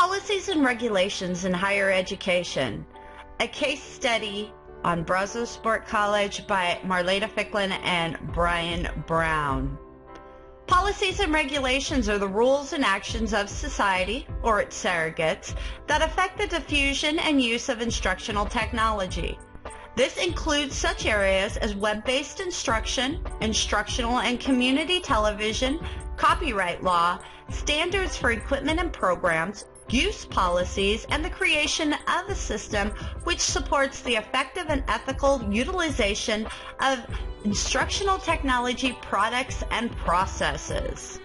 Policies and Regulations in Higher Education, a case study on Brazos Sport College by Marleta Ficklin and Brian Brown. Policies and regulations are the rules and actions of society, or its surrogates, that affect the diffusion and use of instructional technology. This includes such areas as web-based instruction, instructional and community television, copyright law, standards for equipment and programs, use policies, and the creation of a system which supports the effective and ethical utilization of instructional technology products and processes.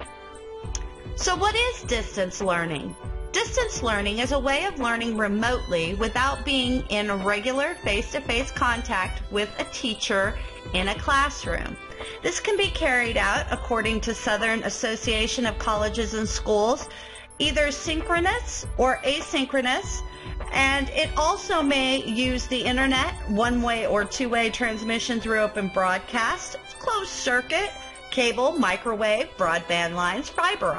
So what is distance learning? Distance learning is a way of learning remotely without being in regular face-to-face contact with a teacher in a classroom. This can be carried out, according to Southern Association of Colleges and Schools, either synchronous or asynchronous, and it also may use the internet, one-way or two-way transmission through open broadcast, closed circuit, cable, microwave, broadband lines, fiber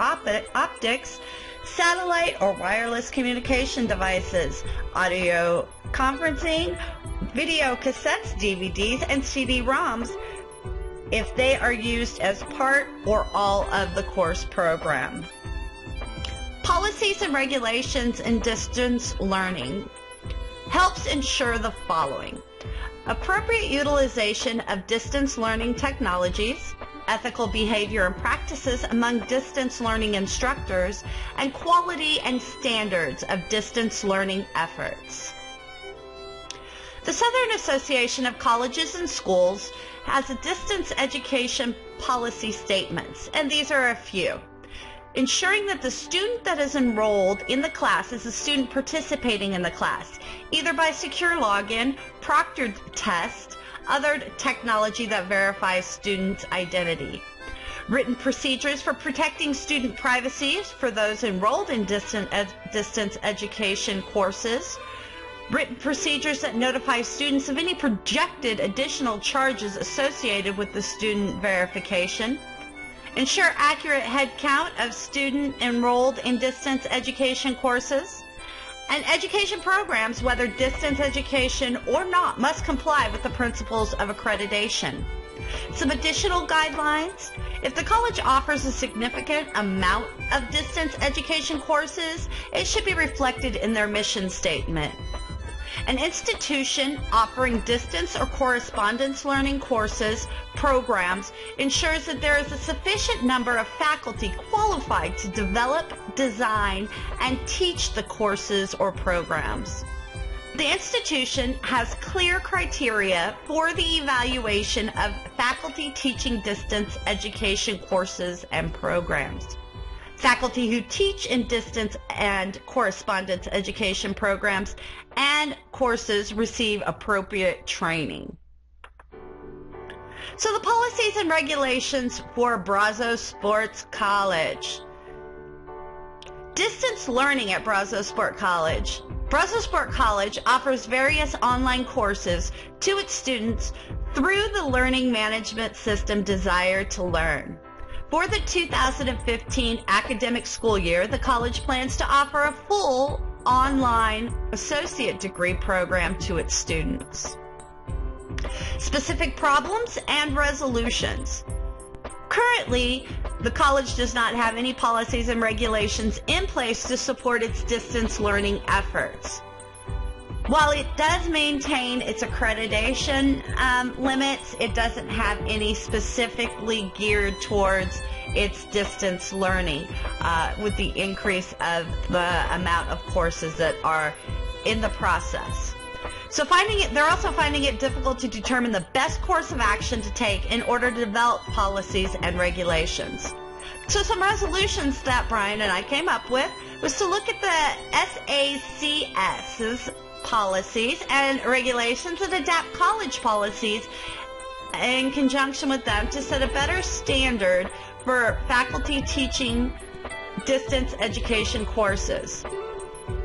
optics, satellite or wireless communication devices, audio conferencing, video cassettes, DVDs, and CD-ROMs if they are used as part or all of the course program. Policies and regulations in distance learning helps ensure the following: appropriate utilization of distance learning technologies, ethical behavior and practices among distance learning instructors, and quality and standards of distance learning efforts. The Southern Association of Colleges and Schools has a distance education policy statements, and these are a few. Ensuring that the student that is enrolled in the class is a student participating in the class, either by secure login, proctored test, other technology that verifies student identity. Written procedures for protecting student privacy for those enrolled in distance education courses. Written procedures that notify students of any projected additional charges associated with the student verification. Ensure accurate head count of students enrolled in distance education courses. And education programs, whether distance education or not, must comply with the principles of accreditation. Some additional guidelines: if the college offers a significant amount of distance education courses, it should be reflected in their mission statement. An institution offering distance or correspondence learning courses, programs, ensures that there is a sufficient number of faculty qualified to develop, design, and teach the courses or programs. The institution has clear criteria for the evaluation of faculty teaching distance education courses and programs. Faculty who teach in distance and correspondence education programs and courses receive appropriate training. So the policies and regulations for Brazos Sports College. Distance learning at Brazos Sport College. Brazos Sport College offers various online courses to its students through the learning management system Desire to Learn. For the 2015 academic school year, the college plans to offer a full online associate degree program to its students. Specific problems and resolutions. Currently, the college does not have any policies and regulations in place to support its distance learning efforts. While it does maintain its accreditation limits, it doesn't have any specifically geared towards its distance learning with the increase of the amount of courses that are in the process. So they're also finding it difficult to determine the best course of action to take in order to develop policies and regulations. So some resolutions that Brian and I came up with was to look at the SACS's policies and regulations and adapt college policies in conjunction with them to set a better standard for faculty teaching distance education courses.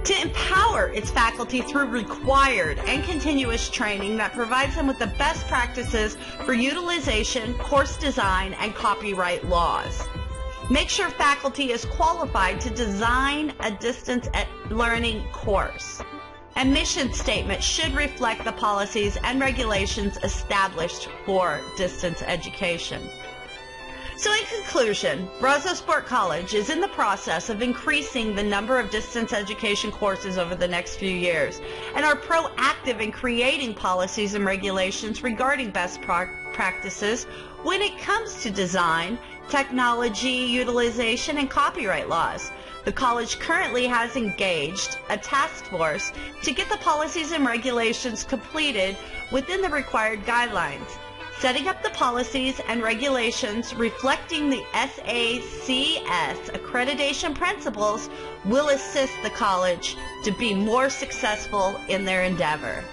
To empower its faculty through required and continuous training that provides them with the best practices for utilization, course design, and copyright laws. Make sure faculty is qualified to design a distance learning course. A mission statement should reflect the policies and regulations established for distance education. So in conclusion, Brazos Sport College is in the process of increasing the number of distance education courses over the next few years and are proactive in creating policies and regulations regarding best practices when it comes to design, technology utilization, and copyright laws. The college currently has engaged a task force to get the policies and regulations completed within the required guidelines. Setting up the policies and regulations reflecting the SACS accreditation principles will assist the college to be more successful in their endeavor.